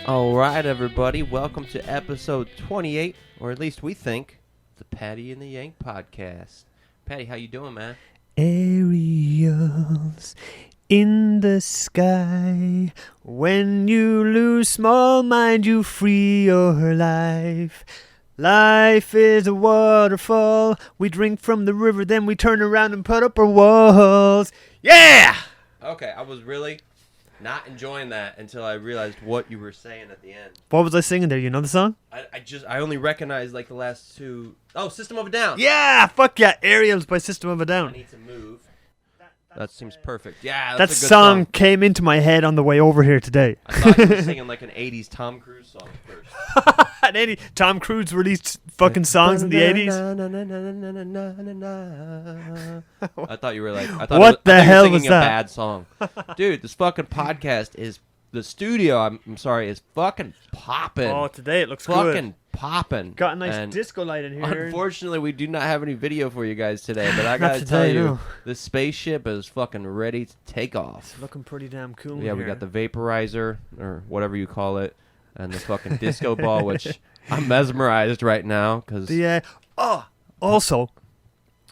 All right, everybody. Welcome to episode 28, or at least we think, the Paddy and the Yank podcast. Paddy, how you doing, man? Aerials in the sky. When you lose small mind, you free your life. Life is a waterfall. We drink from the river, then we turn around and put up our walls. Yeah! Okay, I was really not enjoying that until I realized what you were saying at the end. What was I singing there? You know the song? I only recognized like the last two. Oh, System of a Down. Yeah! Fuck yeah! Aerials by System of a Down. I need to move. That seems perfect. Yeah, That that's a good song came into my head on the way over here today. I thought you were singing like an 80s Tom Cruise song first. Tom Cruise released fucking songs in the 80s. I thought you were like, What the hell you were was singing that? a bad song. Dude, this fucking podcast is, the studio, I'm sorry, is fucking popping. Oh, today it looks fucking good. popping. Got a nice And disco light in here. unfortunately, we do not have any video for you guys today, but I gotta tell you, this spaceship is fucking ready to take off. It's looking pretty damn cool. Yeah, we got the vaporizer, or whatever you call it, and the fucking disco ball, which I'm mesmerized right now, because also,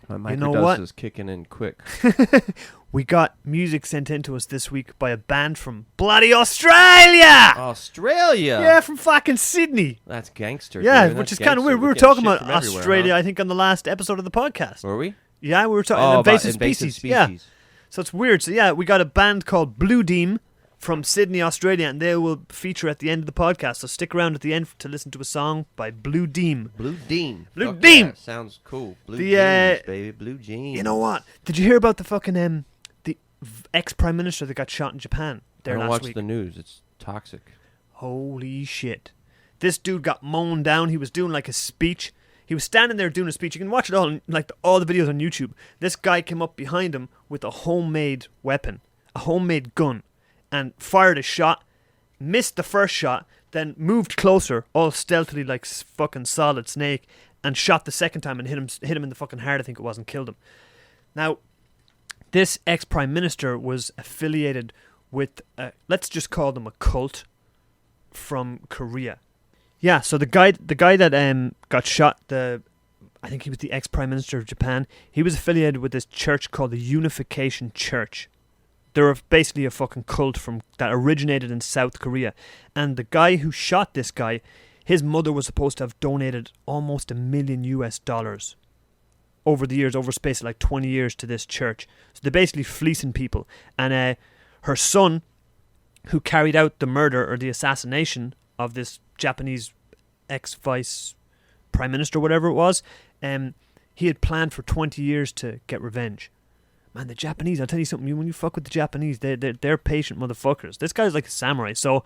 my you know microdose what? is kicking in quick. we got music sent in to us this week by a band from bloody Australia. Australia? Yeah, from fucking Sydney. That's gangster. Yeah, dude. which That's is kind of gangster. weird. We were getting talking shit about from everywhere, Australia, huh? I think, on the last episode of the podcast. Were we? Yeah, we were talking about invasive species. Yeah, so it's weird. So yeah, we got a band called Deem from Sydney, Australia, and they will feature at the end of the podcast. So stick around at the end to listen to a song by Deem. Blue Deem. Blue Fuck Deem. Yeah, sounds cool. Blue The, jeans, baby. Blue jeans. You know what? Did you hear about the fucking the ex-prime minister that got shot in Japan I there don't last watch week? the news. It's toxic. Holy shit. This dude got mown down. He was doing like a speech. He was standing there doing a speech. You can watch it all, like all the videos on YouTube. This guy came up behind him with a homemade weapon, a homemade gun, and fired a shot, missed the first shot, then moved closer, all stealthily like fucking Solid Snake, and shot the second time and hit him in the fucking heart, I think it was, and killed him. Now, this ex-prime minister was affiliated with, let's just call them a cult from Korea. Yeah, so the guy that got shot, I think he was the ex-prime minister of Japan. He was affiliated with this church called the Unification Church. They're basically a fucking cult that originated in South Korea. And the guy who shot this guy, his mother was supposed to have donated almost $1 million over the years, over a space of like 20 years to this church. So they're basically fleecing people. And her son, who carried out the murder or the assassination of this Japanese ex-vice prime minister, whatever it was, he had planned for 20 years to get revenge. Man, the Japanese, I'll tell you something, when you fuck with the Japanese, they're patient motherfuckers. This guy's like a samurai. So,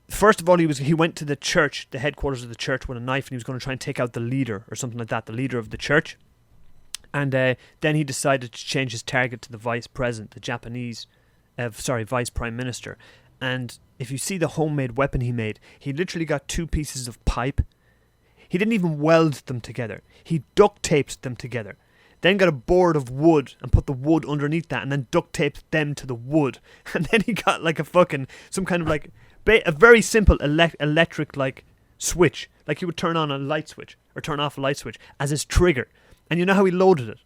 first of all, he went to the church, the headquarters of the church, with a knife, and he was going to try and take out the leader, or something like that, the leader of the church. And then he decided to change his target to the vice president, the Japanese, vice prime minister. And if you see the homemade weapon he made, he literally got 2 pieces of pipe. He didn't even weld them together. He duct taped them together. Then got a board of wood and put the wood underneath that, and then duct taped them to the wood. And then he got like a fucking, some kind of like, a very simple electric like switch. Like he would turn on a light switch or turn off a light switch as his trigger. And you know how he loaded it?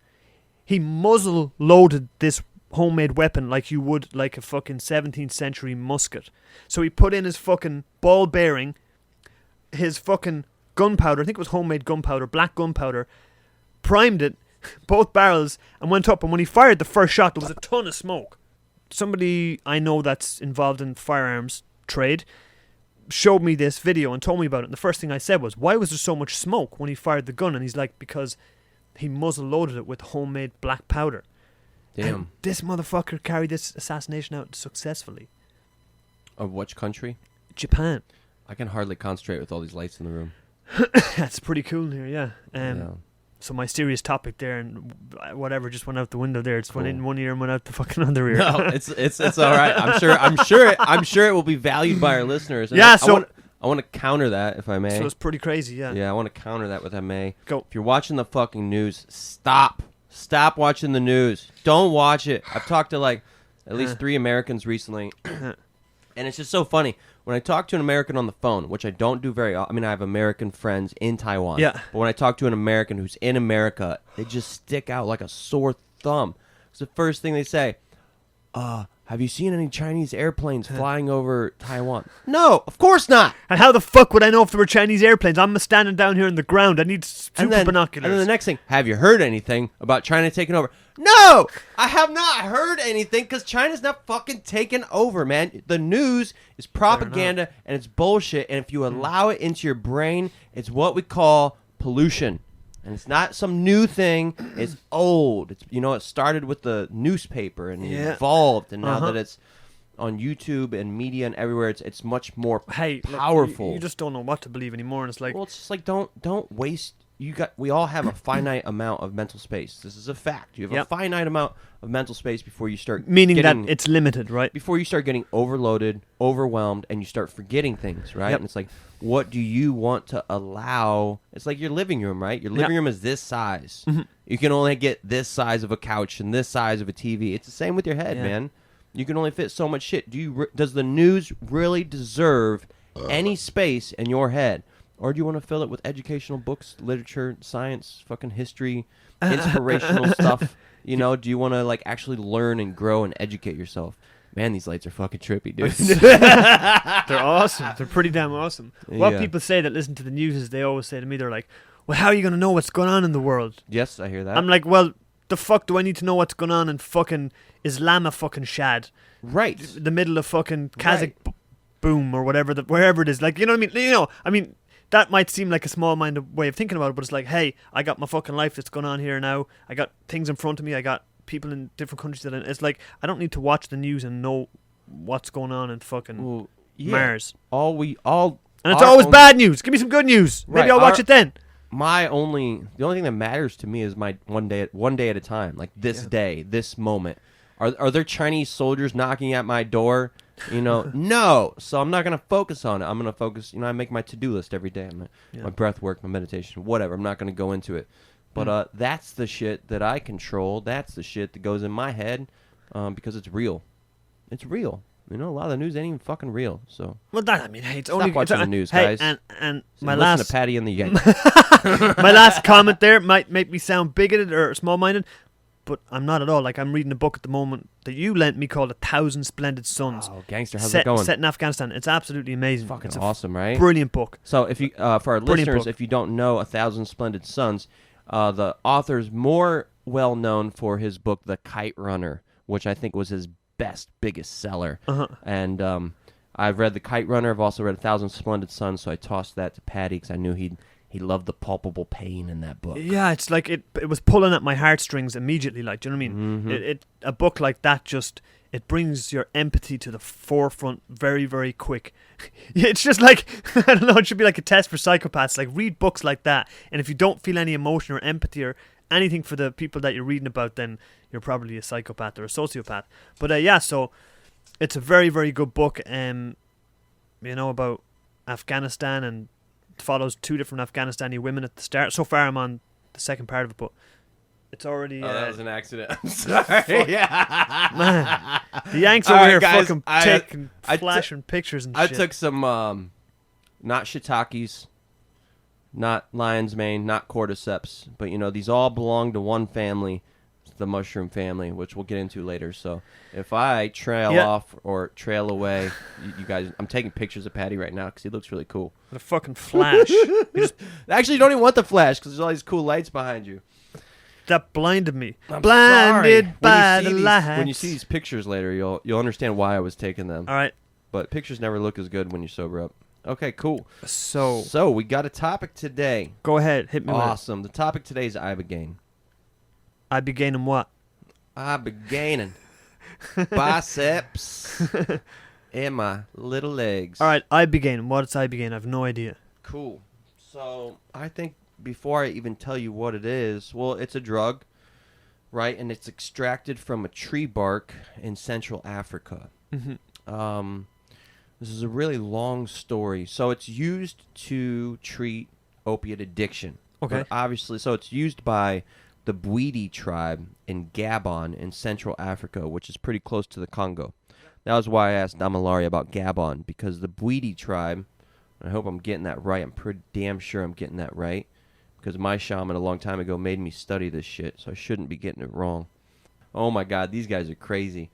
He muzzle loaded this homemade weapon like you would like a fucking 17th century musket. So he put in his fucking ball bearing, his fucking gunpowder, I think it was homemade gunpowder, black gunpowder, primed it, both barrels, and went up. And when he fired the first shot, there was a ton of smoke. Somebody I know that's involved in firearms trade showed me this video and told me about it. And the first thing I said was, why was there so much smoke when he fired the gun? And he's like, because he muzzle loaded it with homemade black powder. Damn. And this motherfucker carried this assassination out successfully. Of which country? Japan. I can hardly concentrate with all these lights in the room. That's pretty cool here, yeah. Yeah. So my serious topic there and whatever just went out the window there. It's Cool. went in one ear and went out the fucking other ear. No, it's all right. I'm sure it will be valued by our listeners. And Yeah, I want to counter that, if I may. So it's pretty crazy, yeah. Yeah, I want to counter that with, I may. Go. If you're watching the fucking news, stop. Stop watching the news. Don't watch it. I've talked to like at least 3 Americans recently And it's just so funny. When I talk to an American on the phone, which I don't do very often, I mean, I have American friends in Taiwan. Yeah. But when I talk to an American who's in America, they just stick out like a sore thumb. It's the first thing they say. Have you seen any Chinese airplanes flying over Taiwan? No, of course not. And how the fuck would I know if there were Chinese airplanes? I'm standing down here in the ground. I need super binoculars. And then the next thing, have you heard anything about China taking over? No, I have not heard anything because China's not fucking taking over, man. The news is propaganda and it's bullshit. And if you allow it into your brain, it's what we call pollution. And it's not some new thing. It's old. It's it started with the newspaper and it evolved, and now that it's on YouTube and media and everywhere, it's much more powerful. Look, you just don't know what to believe anymore, and it's like, well, it's just like don't waste. We all have a finite amount of mental space. This is a fact. You have a finite amount of mental space before you start that it's limited, right? Before you start getting overloaded, overwhelmed, and you start forgetting things, right? And it's like, what do you want to allow? It's like your living room, right? Your living room is this size. Mm-hmm. You can only get this size of a couch and this size of a TV. It's the same with your head, man. You can only fit so much shit. Does the news really deserve any space in your head? Or do you want to fill it with educational books, literature, science, fucking history, inspirational stuff? Do you want to actually learn and grow and educate yourself? Man, these lights are fucking trippy, dude. They're awesome. They're pretty damn awesome. What people say that listen to the news is they always say to me, they're like, well, how are you going to know what's going on in the world? Yes, I hear that. I'm like, well, the fuck do I need to know what's going on in fucking Islamabad? Right. The middle of fucking Kazakh boom or whatever, wherever it is. Like, you know what I mean? That might seem like a small-minded way of thinking about it, but it's like, hey, I got my fucking life that's going on here now. I got things in front of me. I got people in different countries. It's like, I don't need to watch the news and know what's going on in fucking Mars. And it's always bad news. Give me some good news. Maybe I'll watch it then. The only thing that matters to me is my one day at a time. Like this day, this moment. Are there Chinese soldiers knocking at my door? No. So I'm not going to focus on it. I'm going to focus, I make my to-do list every day. My breath work, my meditation, whatever. I'm not going to go into it. But that's the shit that I control. That's the shit that goes in my head because it's real. It's real. A lot of the news ain't even fucking real. So hey, it's stop only watching the news, guys. And my listen last to Paddy and the Yank. my last comment there might make me sound bigoted or small-minded, but I'm not at all. Like, I'm reading a book at the moment that you lent me called 1,000 Splendid Suns. Oh, gangster, how's it going? Set in Afghanistan. It's absolutely amazing. Fucking awesome, right? Brilliant book. So if you, for our listeners, if you don't know 1,000 Splendid Suns, the author's more well known for his book, The Kite Runner, which I think was his biggest seller. And I've read The Kite Runner. I've also read 1,000 Splendid Suns, so I tossed that to Paddy because I knew he loved the palpable pain in that book. Yeah, it's like it was pulling at my heartstrings immediately. Like, do you know what I mean? Mm-hmm. A book like that it brings your empathy to the forefront very, very quick. It's just like, I don't know, it should be like a test for psychopaths. Like, read books like that, and if you don't feel any emotion or empathy or anything for the people that you're reading about, then you're probably a psychopath or a sociopath. But so it's a very, very good book. About Afghanistan, and follows two different Afghanistani women at the start. So far, I'm on the second part of it, but it's already. That was an accident. I'm sorry. Man, the Yanks over here fucking taking flashing pictures and shit. I took some, not shiitakes, not lion's mane, not cordyceps, but these all belong to one family, the mushroom family, which we'll get into later. So if I trail off or trail away, you guys, I'm taking pictures of Paddy right now because he looks really cool. The fucking flash. Actually, you don't even want the flash because there's all these cool lights behind you. That blinded me. I'm blinded sorry. by the lights. When you see these pictures later, you'll understand why I was taking them. All right. But pictures never look as good when you sober up. Okay, cool. So we got a topic today. Go ahead, hit me. Awesome. The topic today is Ibogaine. Ibogaining what? Ibogaining biceps and my little legs. All right, Ibogaine. What's Ibogaine? I have no idea. Cool. So I think before I even tell you what it is, well, it's a drug, right? And it's extracted from a tree bark in Central Africa. Mm-hmm. This is a really long story. So it's used to treat opiate addiction. Okay. But obviously, so it's used by the Bwiti tribe in Gabon in Central Africa, which is pretty close to the Congo. That was why I asked Damilari about Gabon, because the Bwiti tribe, I hope I'm getting that right. I'm pretty damn sure I'm getting that right, because my shaman a long time ago made me study this shit, so I shouldn't be getting it wrong. Oh my God, these guys are crazy.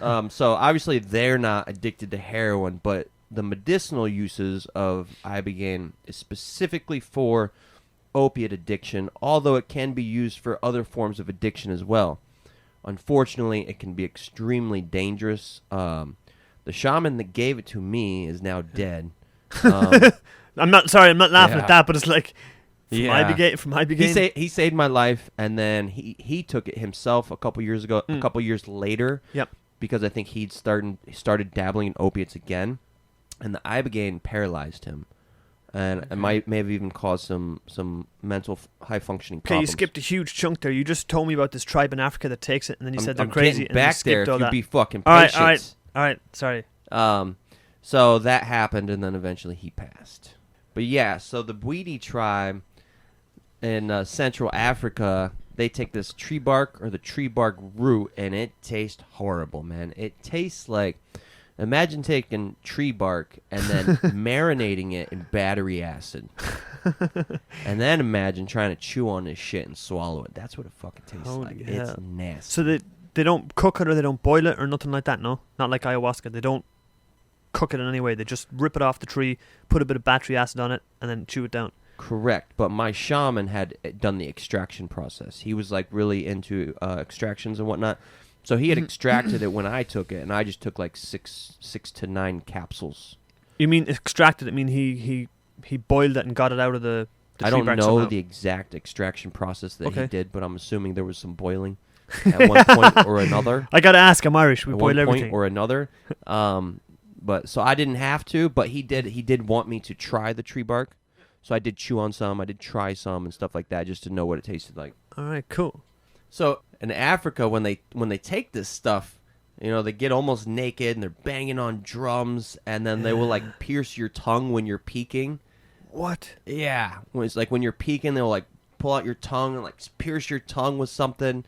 So obviously they're not addicted to heroin, but the medicinal uses of Ibogaine is specifically for opiate addiction, although it can be used for other forms of addiction as well. Unfortunately, it can be extremely dangerous. The shaman that gave it to me is now dead. I'm not laughing Yeah. at that, but it's like from Yeah. Ibogaine. He saved my life, and then he took it himself a couple years ago. A couple years later, Yep. because I think he'd started dabbling in opiates again, and the Ibogaine paralyzed him, and it may have even caused some mental high functioning Okay, you problems. skipped a huge chunk there. You just told me about this tribe in Africa that takes it, and then you said they're I'm crazy, getting and back you there. skipped If all you'd that. be fucking All patient. right. Sorry. So that happened, and then eventually he passed. But yeah, so the Bwiti tribe in Central Africa, they take this tree bark or the tree bark root, and it tastes horrible, man. It tastes like, imagine taking tree bark and then marinating it in battery acid. And then imagine trying to chew on this shit and swallow it. That's what it fucking tastes Holy like. hell. It's nasty. So they don't cook it or they don't boil it or nothing like that, no? Not like ayahuasca. They don't cook it in any way. They just rip it off the tree, put a bit of battery acid on it, and then chew it down. Correct, but my shaman had done the extraction process. He was like really into extractions and whatnot. So he had extracted it when I took it, and I just took like six to 9 capsules. You mean extracted? I mean he boiled it and got it out of the I tree don't bark know somehow. the exact extraction process that he Okay. did, but I'm assuming there was some boiling at one point or another. I gotta ask. I'm Irish. We At boil one everything. point or another. But so I didn't have to, but he did want me to try the tree bark. So I did chew on some, I did try some and stuff like that just to know what it tasted like. All right, cool. So in Africa, when they take this stuff, you know, they get almost naked and they're banging on drums, and then they will like pierce your tongue when you're peeking. What? Yeah, it's like when you're peeking, they'll like pull out your tongue and like pierce your tongue with something.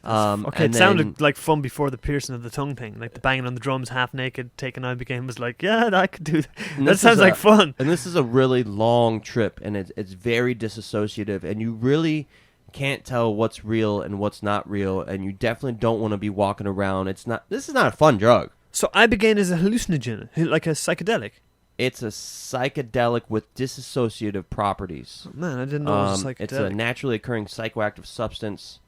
Okay, it sounded like fun before the piercing of the tongue thing, like the banging on the drums, half naked, taking Ibogaine was like, yeah, I could do that. That sounds like fun. And this is a really long trip, and it's very disassociative, and you really can't tell what's real and what's not real, and you definitely don't want to be walking around. This is not a fun drug. So Ibogaine is a hallucinogen, like a psychedelic. It's a psychedelic with dissociative properties. Man, I didn't know it was a psychedelic. It's a naturally occurring psychoactive substance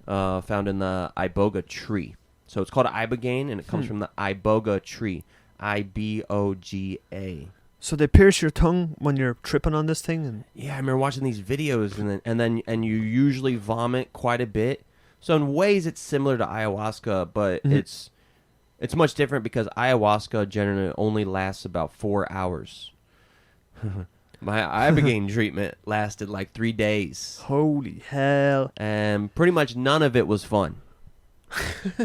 found in the Iboga tree. So it's called Ibogaine, and it comes from the Iboga tree. Iboga. So they pierce your tongue when you're tripping on this thing, and Yeah, I remember watching these videos, and you usually vomit quite a bit. So in ways, it's similar to ayahuasca, but it's much different because ayahuasca generally only lasts about 4 hours. My Ibogaine treatment lasted like 3 days, holy hell! and pretty much none of it was fun.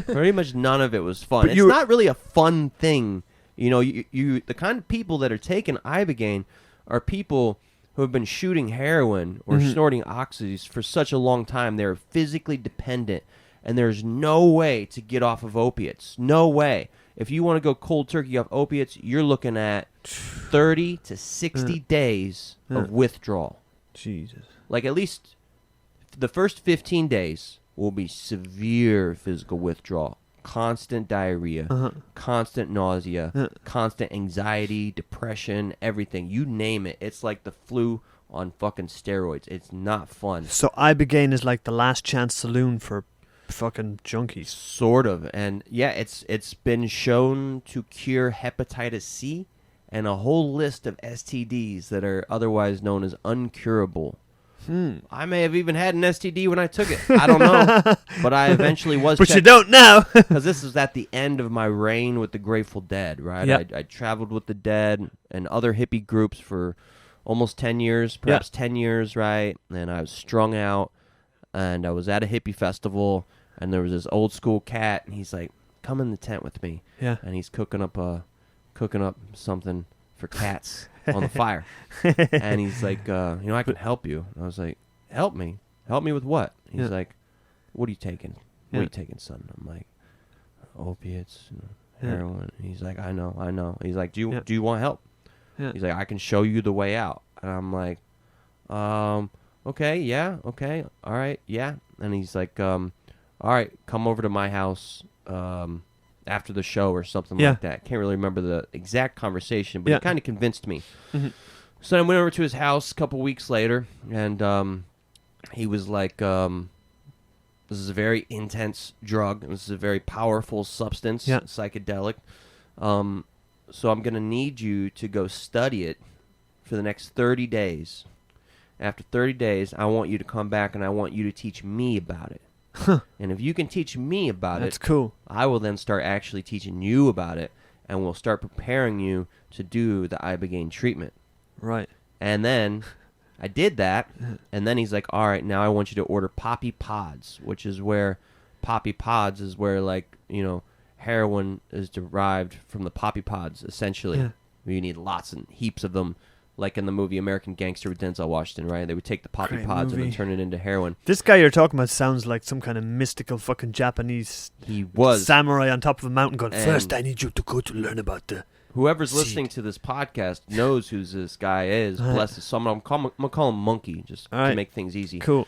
Pretty much none of it was fun. But It's not really a fun thing. You know, you the kind of people that are taking Ibogaine are people who have been shooting heroin or snorting oxys for such a long time. They're physically dependent, and there's no way to get off of opiates. No way. If you want to go cold turkey off opiates, you're looking at 30 to 60 days of withdrawal. Jesus. Like at least the first 15 days will be severe physical withdrawal. Constant diarrhea, constant nausea, constant anxiety, depression, everything. You name it. It's like the flu on fucking steroids. It's not fun. So Ibogaine is like the last chance saloon for fucking junkies. Sort of. And yeah, it's been shown to cure hepatitis C and a whole list of STDs that are otherwise known as uncurable. I may have even had an STD when I took it. I don't know. But I eventually was But checked. you don't know. Because this is at the end of my reign with the Grateful Dead, right? Yep. I traveled with the Dead and other hippie groups for almost 10 years, perhaps 10 years, right? And I was strung out, and I was at a hippie festival, and there was this old school cat, and he's like, come in the tent with me. Yeah. And he's cooking up something for cats on the fire. And he's like, I can help you. And I was like, help me? Help me with what? He's like, what are you taking? What are you taking, son? I'm like, opiates, heroin. He's like, I know. He's like, do you want help? Yeah. He's like, I can show you the way out. And I'm like, okay, all right, yeah. And he's like, all right, come over to my house after the show or something like that. Can't really remember the exact conversation, but he kind of convinced me. Mm-hmm. So I went over to his house a couple weeks later, and he was like, this is a very intense drug. This is a very powerful substance, psychedelic. So I'm going to need you to go study it for the next 30 days. After 30 days, I want you to come back and I want you to teach me about it. And if you can teach me about That's cool. I will then start actually teaching you about it, and we'll start preparing you to do the Ibogaine treatment. Right. And then I did that, and then he's like, all right, now I want you to order poppy pods, which is where like, you know, heroin is derived from the poppy pods, essentially. Yeah. You need lots and heaps of them, like in the movie American Gangster with Denzel Washington, right? They would take the poppy pods and then turn it into heroin. This guy you're talking about sounds like some kind of mystical fucking Japanese samurai on top of a mountain going, first I need you to go to learn about the whoever's listening to this podcast knows who this guy is. Bless his someone. I'm gonna call him Monkey, just to make things easy. Cool.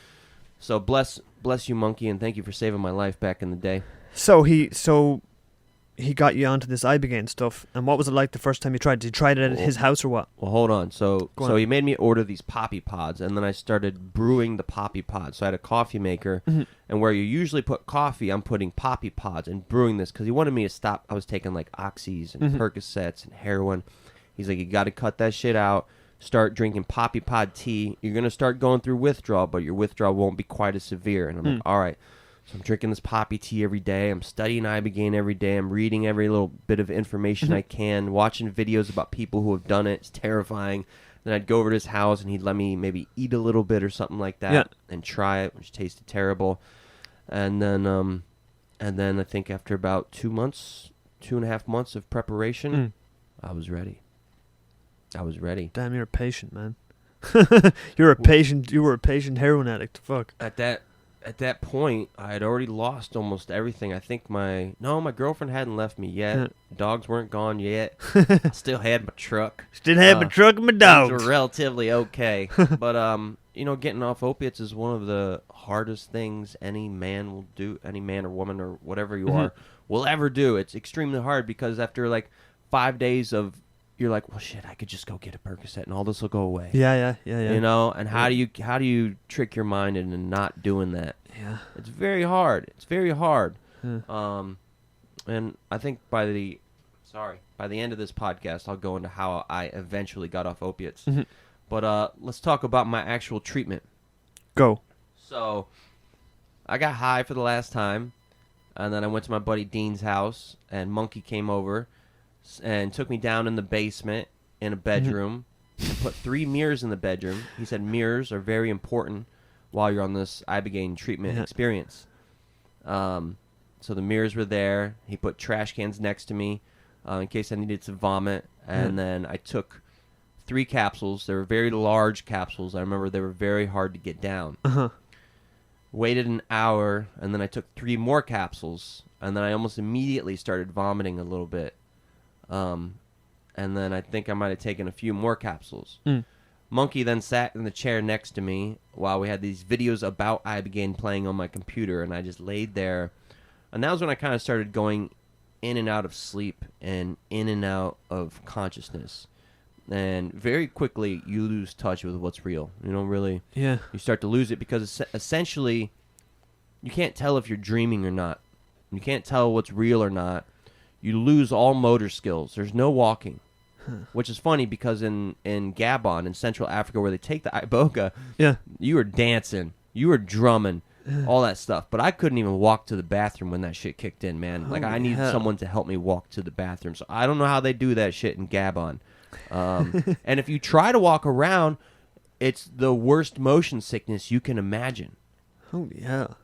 So bless you, Monkey, and thank you for saving my life back in the day. So he got you onto this Ibogaine stuff, and what was it like the first time you tried it? Did you try it at his house or what? Well, hold on. So he made me order these poppy pods, and then I started brewing the poppy pods. So I had a coffee maker, and where you usually put coffee, I'm putting poppy pods and brewing this because he wanted me to stop. I was taking like Oxys and Percocets and heroin. He's like, you got to cut that shit out. Start drinking poppy pod tea. You're going to start going through withdrawal, but your withdrawal won't be quite as severe. And I'm like, all right. So I'm drinking this poppy tea every day. I'm studying Ibogaine every day. I'm reading every little bit of information I can, watching videos about people who have done it. It's terrifying. Then I'd go over to his house, and he'd let me maybe eat a little bit or something like that and try it, which tasted terrible. And then I think after about 2.5 months of preparation, I was ready. Damn, you're a patient, man. You were a patient heroin addict. Fuck. At that point, I had already lost almost everything. I think my girlfriend hadn't left me yet. Dogs weren't gone yet. Still had my truck. Still had my truck and my dogs. Things were relatively okay. But, you know, getting off opiates is one of the hardest things any man will do, any man or woman or whatever you are, will ever do. It's extremely hard because after, like, 5 days of, you're like, well, shit, I could just go get a Percocet and all this will go away. Yeah. You know, and how do you trick your mind into not doing that? Yeah. It's very hard. Yeah. And I think by the end of this podcast, I'll go into how I eventually got off opiates. But let's talk about my actual treatment. Go. So, I got high for the last time, and then I went to my buddy Dean's house, and Monkey came over and took me down in the basement in a bedroom and put 3 mirrors in the bedroom. He said mirrors are very important while you're on this Ibogaine treatment experience. So the mirrors were there. He put trash cans next to me in case I needed to vomit. And then I took 3 capsules. They were very large capsules. I remember they were very hard to get down. Waited an hour, and then I took 3 more capsules. And then I almost immediately started vomiting a little bit. And then I think I might have taken a few more capsules. Monkey then sat in the chair next to me while we had these videos about Ibogaine playing on my computer, and I just laid there. And that was when I kind of started going in and out of sleep and in and out of consciousness. And very quickly, you lose touch with what's real. You don't really... Yeah. You start to lose it because essentially, you can't tell if you're dreaming or not. You can't tell what's real or not. You lose all motor skills. There's no walking. Which is funny because in Gabon, in Central Africa, where they take the iboga, you were dancing, you were drumming, all that stuff. But I couldn't even walk to the bathroom when that shit kicked in, man. Like, I needed someone to help me walk to the bathroom. So I don't know how they do that shit in Gabon. And if you try to walk around, it's the worst motion sickness you can imagine. Holy hell.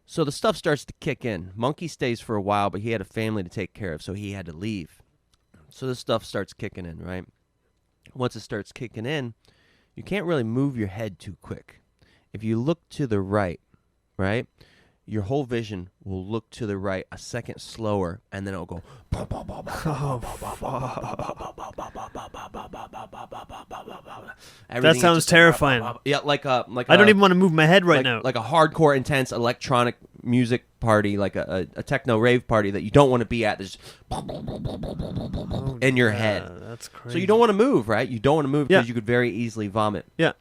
So the stuff starts to kick in. Monkey stays for a while, but he had a family to take care of, so he had to leave. So this stuff starts kicking in, right? Once it starts kicking in, you can't really move your head too quick. If you look to the right, your whole vision will look to the right a second slower, and then it'll go. That sounds terrifying. Yeah, like I don't even want to move my head right now. Like a hardcore, intense electronic music party, like a techno rave party that you don't want to be at. There's in your head. That's crazy. So you don't want to move, right? You don't want to move because you could very easily vomit. Yeah.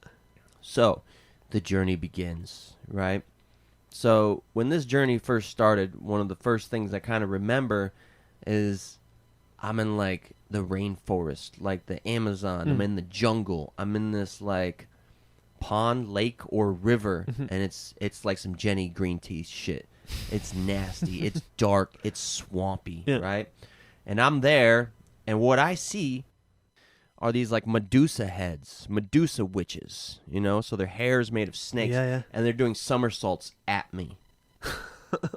So the journey begins, right? So when this journey first started, one of the first things I kind of remember is I'm in like the rainforest, like the Amazon. I'm in the jungle. I'm in this like pond, lake, or river, and it's like some Jenny green tea shit. It's nasty. It's dark. It's swampy, right? And I'm there, and what I see are these like Medusa heads, Medusa witches, you know? So their hair is made of snakes, and they're doing somersaults at me.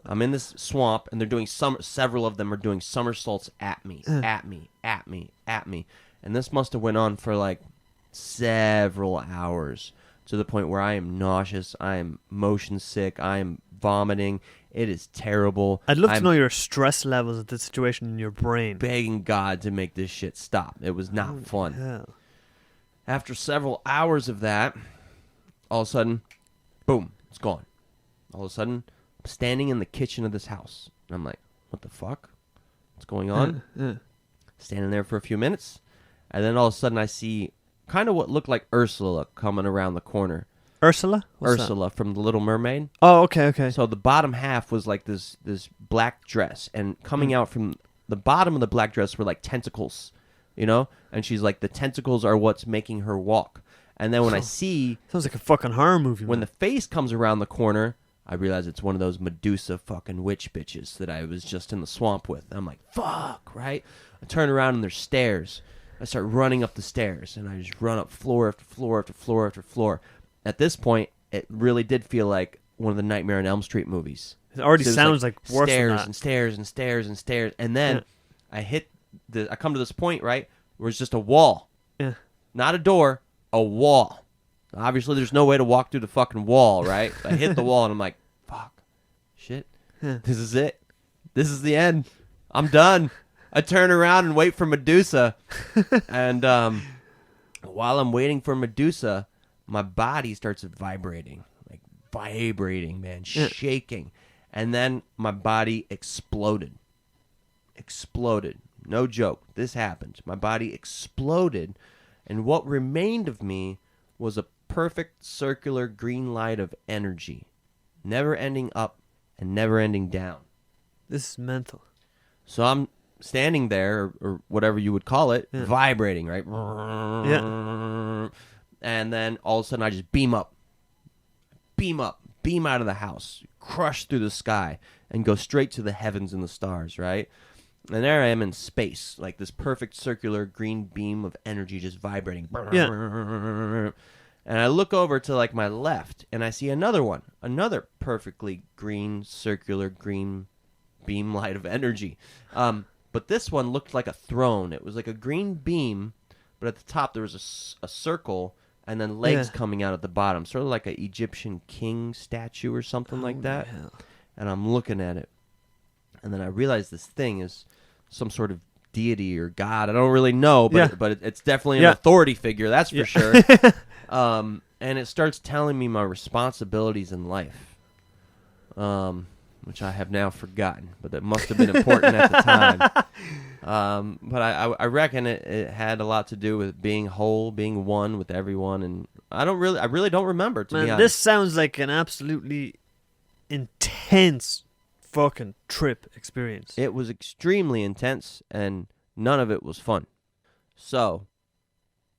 I'm in this swamp, and they're doing several of them are doing somersaults at me, at me, at me, at me. And this must have went on for like several hours to the point where I am nauseous, I am motion sick, I am vomiting. It is terrible. I'd love to know your stress levels at this situation in your brain. Begging God to make this shit stop. It was not fun. Hell. After several hours of that, all of a sudden, boom, it's gone. All of a sudden, I'm standing in the kitchen of this house. And I'm like, what the fuck? What's going on? Standing there for a few minutes. And then all of a sudden, I see kind of what looked like Ursula coming around the corner. Ursula? What's Ursula from The Little Mermaid. Oh, okay. So the bottom half was like this black dress, and coming out from the bottom of the black dress were like tentacles, you know? And she's like, the tentacles are what's making her walk. And then when I see... Sounds like a fucking horror movie. When the face comes around the corner, I realize it's one of those Medusa fucking witch bitches that I was just in the swamp with. I'm like, fuck, right? I turn around and there's stairs. I start running up the stairs, and I just run up floor after floor after floor after floor. At this point, it really did feel like one of the Nightmare on Elm Street movies. It already sounds like worse stairs than that. and stairs and stairs and stairs, and then I come to this point, right, where it's just a wall. Yeah. Not a door, a wall. Obviously, there's no way to walk through the fucking wall, right? I hit the wall, and I'm like, fuck, shit, this is it. This is the end. I'm done. I turn around and wait for Medusa, and while I'm waiting for Medusa, my body starts vibrating, man, shaking. And then my body exploded. No joke. This happened. My body exploded, and what remained of me was a perfect circular green light of energy, never ending up and never ending down. This is mental. So I'm standing there, or whatever you would call it, vibrating, right? Yeah. And then all of a sudden I just beam out of the house, crush through the sky, and go straight to the heavens and the stars, right? And there I am in space, like this perfect circular green beam of energy just vibrating. Yeah. And I look over to like my left, and I see another perfectly green, circular green beam light of energy. But this one looked like a throne. It was like a green beam, but at the top there was a circle, and then legs coming out at the bottom, sort of like an Egyptian king statue or something like that. Hell. And I'm looking at it, and then I realize this thing is some sort of deity or god. I don't really know, but it's definitely an authority figure, that's for sure. And it starts telling me my responsibilities in life, which I have now forgotten, but that must have been important at the time. But I reckon it had a lot to do with being whole, being one with everyone, and I really don't remember, to be honest. This sounds like an absolutely intense fucking trip experience. It was extremely intense, and none of it was fun. So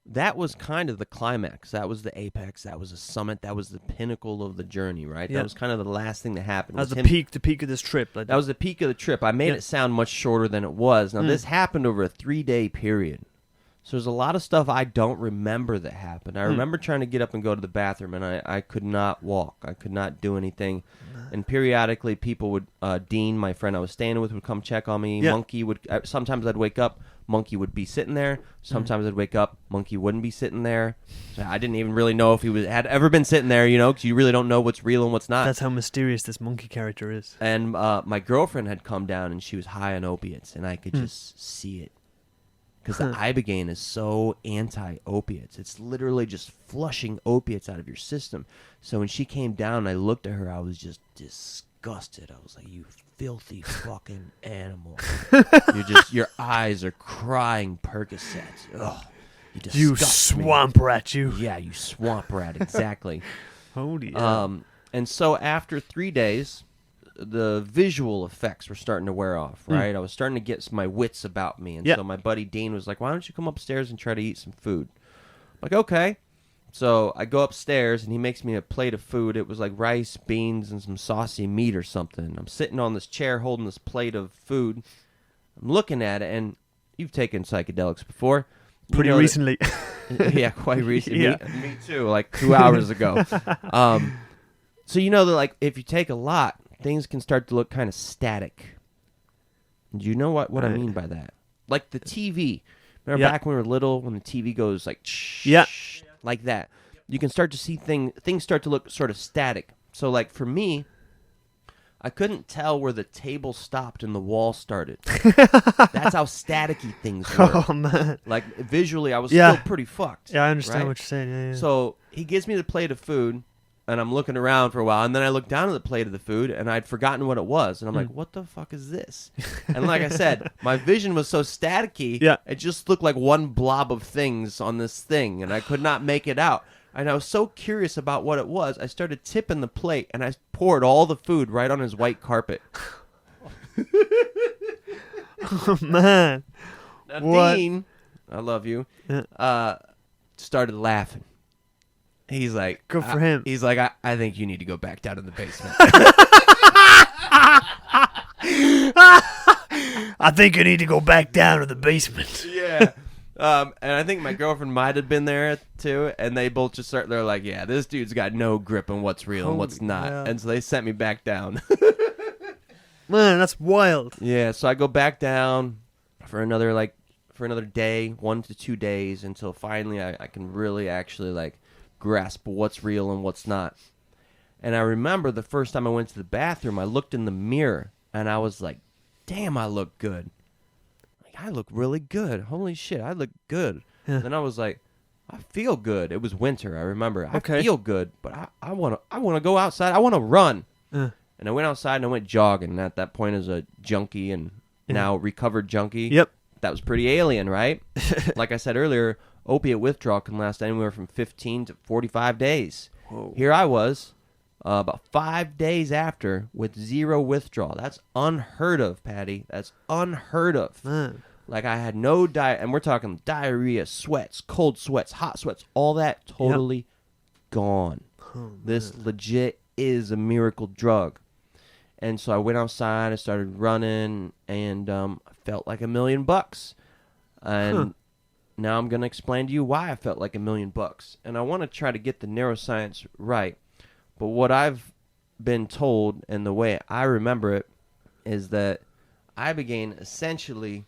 that was kind of the climax. That was the apex. That was the summit. That was the pinnacle of the journey, right? Yeah. That was kind of the last thing that happened. That was the peak of this trip. That was the peak of the trip. I made it sound much shorter than it was. Now, this happened over a 3-day period. So there's a lot of stuff I don't remember that happened. I remember trying to get up and go to the bathroom, and I could not walk. I could not do anything. And periodically, people would, Dean, my friend I was staying with, would come check on me. Yeah. Monkey would, sometimes I'd wake up, Monkey would be sitting there. Sometimes I'd wake up, Monkey wouldn't be sitting there. So I didn't even really know if he had ever been sitting there, because you really don't know what's real and what's not. That's how mysterious this Monkey character is. And my girlfriend had come down, and she was high on opiates, and I could just see it. Because the Ibogaine is so anti-opiates. It's literally just flushing opiates out of your system. So when she came down and I looked at her, I was just disgusted. I was like, you filthy fucking animal. Your eyes are crying Percocets. Ugh, you swamp rat, you. Yeah, you swamp rat, exactly. Holy And so after 3 days, the visual effects were starting to wear off, right? I was starting to get my wits about me. And so my buddy Dean was like, why don't you come upstairs and try to eat some food? I'm like, okay. So I go upstairs, and he makes me a plate of food. It was like rice, beans, and some saucy meat or something. I'm sitting on this chair holding this plate of food. I'm looking at it, and you've taken psychedelics before. Pretty recently. Yeah, quite recently. Yeah. Me too, like 2 hours ago. So you know that, like, if you take a lot, things can start to look kind of static. Do you know what I mean by that? Like the TV. Remember back when we were little, when the TV goes like shh, like that. You can start to see things start to look sort of static. So like for me, I couldn't tell where the table stopped and the wall started. That's how staticky things were. Oh, man. Like visually, I was still pretty fucked. Yeah, I understand what you're saying. Yeah. So he gives me the plate of food. And I'm looking around for a while, and then I look down at the plate of the food, and I'd forgotten what it was. And I'm like, what the fuck is this? And like I said, my vision was so staticky, it just looked like one blob of things on this thing, and I could not make it out. And I was so curious about what it was, I started tipping the plate, and I poured all the food right on his white carpet. Oh, man. Now, Dean, I love you, started laughing. He's like, good for him. He's like, I think you need to go back down in the basement. I think you need to go back down to the basement. Yeah. And I think my girlfriend might have been there too, and they both just they're like, yeah, this dude's got no grip on what's real and what's not. Yeah. And so they sent me back down. Man, that's wild. Yeah, so I go back down for another day, 1 to 2 days, until finally I can really actually like grasp what's real and what's not. And I remember the first time I went to the bathroom, I looked in the mirror and I was like, damn, I look good. Like, I look really good. Holy shit, I look good. Yeah. Then I was like, I feel good. It was winter, I remember. I feel good, but I want to go outside. I want to run. And I went outside and I went jogging. And at that point, as a junkie and now recovered junkie, that was pretty alien, right? Like I said earlier, opiate withdrawal can last anywhere from 15 to 45 days. Whoa. Here I was, about 5 days after, with zero withdrawal. That's unheard of, Paddy. That's unheard of. Man. Like, I had no diet, and we're talking diarrhea, sweats, cold sweats, hot sweats, all that totally gone. Oh, this legit is a miracle drug. And so I went outside, I started running, and I felt like $1 million. And now I'm going to explain to you why I felt like $1 million. And I want to try to get the neuroscience right. But what I've been told, and the way I remember it, is that Ibogaine essentially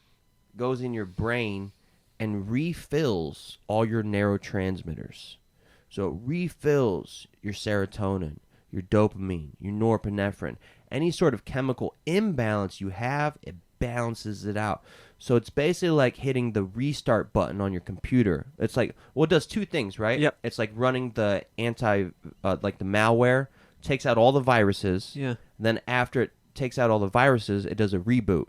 goes in your brain and refills all your neurotransmitters. So it refills your serotonin, your dopamine, your norepinephrine. Any sort of chemical imbalance you have, it balances it out. So it's basically like hitting the restart button on your computer. It's like, well, it does two things, right? Yep. It's like running the like the malware, takes out all the viruses. Yeah. Then after it takes out all the viruses, it does a reboot.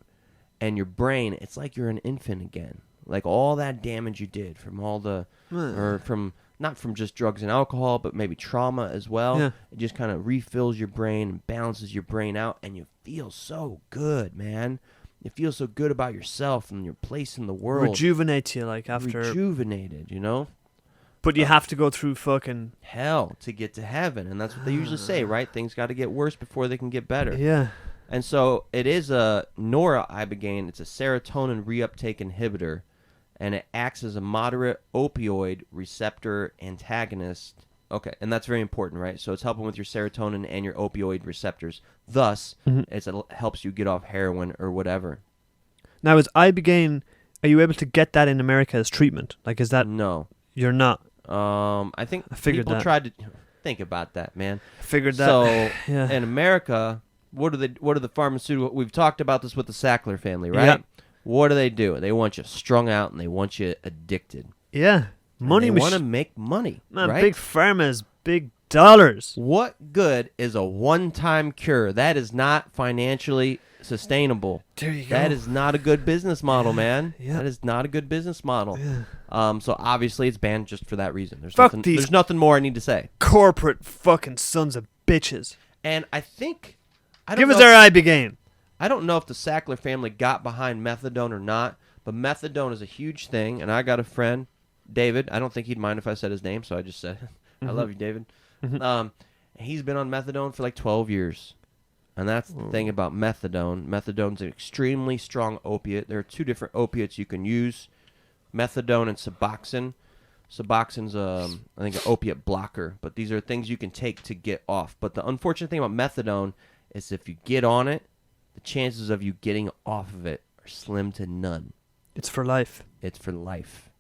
And your brain, it's like you're an infant again. Like all that damage you did from all the, or from, not from just drugs and alcohol, but maybe trauma as well. Yeah. It just kind of refills your brain and balances your brain out, and you feel so good, man. You feel so good about yourself and your place in the world. Rejuvenates you, like, after... Rejuvenated, you know? But you have to go through fucking... hell to get to heaven, and that's what they usually say, right? Things got to get worse before they can get better. Yeah. And so it is a Ibogaine. It's a serotonin reuptake inhibitor. and it acts as a moderate opioid receptor antagonist. Okay, and that's very important, right? So it's helping with your serotonin and your opioid receptors. Thus, it helps you get off heroin or whatever. Now, is Ibogaine, are you able to get that in America as treatment? Like, is that... No. You're not? I think people tried to... Think about that, man. I figured that. So, yeah. in America, what are the pharmaceutical... We've talked about this with the Sackler family, right? Yeah. What do? They want you strung out and they want you addicted. Yeah. Money. They want to make money, man, right? Big pharma's big dollars. What good is a one-time cure? That is not financially sustainable. There you go. That is not a good business model, man. Yeah. That is not a good business model. Yeah. So obviously it's banned just for that reason. There's nothing more I need to say. Corporate fucking sons of bitches. And I think... Give us our Ibogaine. I don't know if the Sackler family got behind methadone or not, but methadone is a huge thing, and I got a friend, David. I don't think he'd mind if I said his name, so I just said, I love you, David. He's been on methadone for like 12 years. And that's the thing about methadone. Methadone's an extremely strong opiate. There are two different opiates you can use, methadone and Suboxone. Suboxone's, I think, an opiate blocker. But these are things you can take to get off. But the unfortunate thing about methadone is if you get on it, the chances of you getting off of it are slim to none. It's for life. It's for life.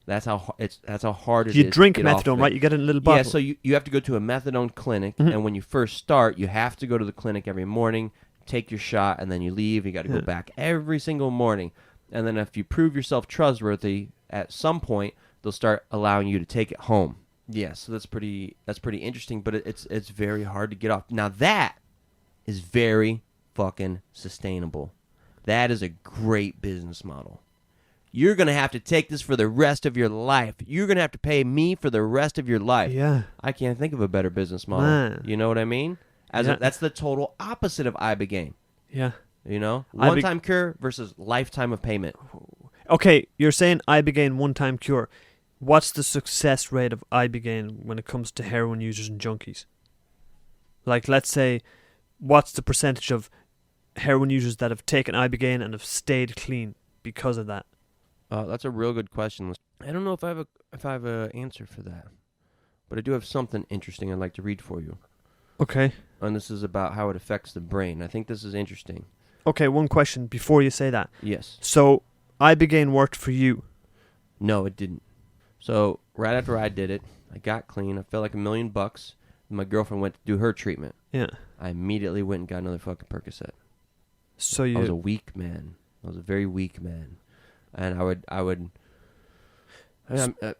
That's how hard it is. You drink to get methadone, right? You get it in a little bottle. Yeah, so you have to go to a methadone clinic, and when you first start, you have to go to the clinic every morning, take your shot, and then you leave. You got to go back every single morning. And then if you prove yourself trustworthy, at some point, they'll start allowing you to take it home. Yeah, so that's pretty interesting, but it's very hard to get off. Now that is very fucking sustainable. That is a great business model. You're going to have to take this for the rest of your life. You're going to have to pay me for the rest of your life. Yeah. I can't think of a better business model. Man. You know what I mean? That's the total opposite of Ibogaine. Yeah. You know? One-time cure versus lifetime of payment. Okay, you're saying Ibogaine one-time cure. What's the success rate of Ibogaine when it comes to heroin users and junkies? Like, let's say, what's the percentage of heroin users that have taken Ibogaine and have stayed clean because of that? That's a real good question. I don't know if I have a answer for that, but I do have something interesting I'd like to read for you. Okay. And this is about how it affects the brain. I think this is interesting. Okay, one question before you say that. Yes. So, Ibogaine worked for you? No, it didn't. So, right after I did it, I got clean. I felt like $1 million. My girlfriend went to do her treatment. Yeah. I immediately went and got another fucking Percocet. So I was a weak man. I was a very weak man. And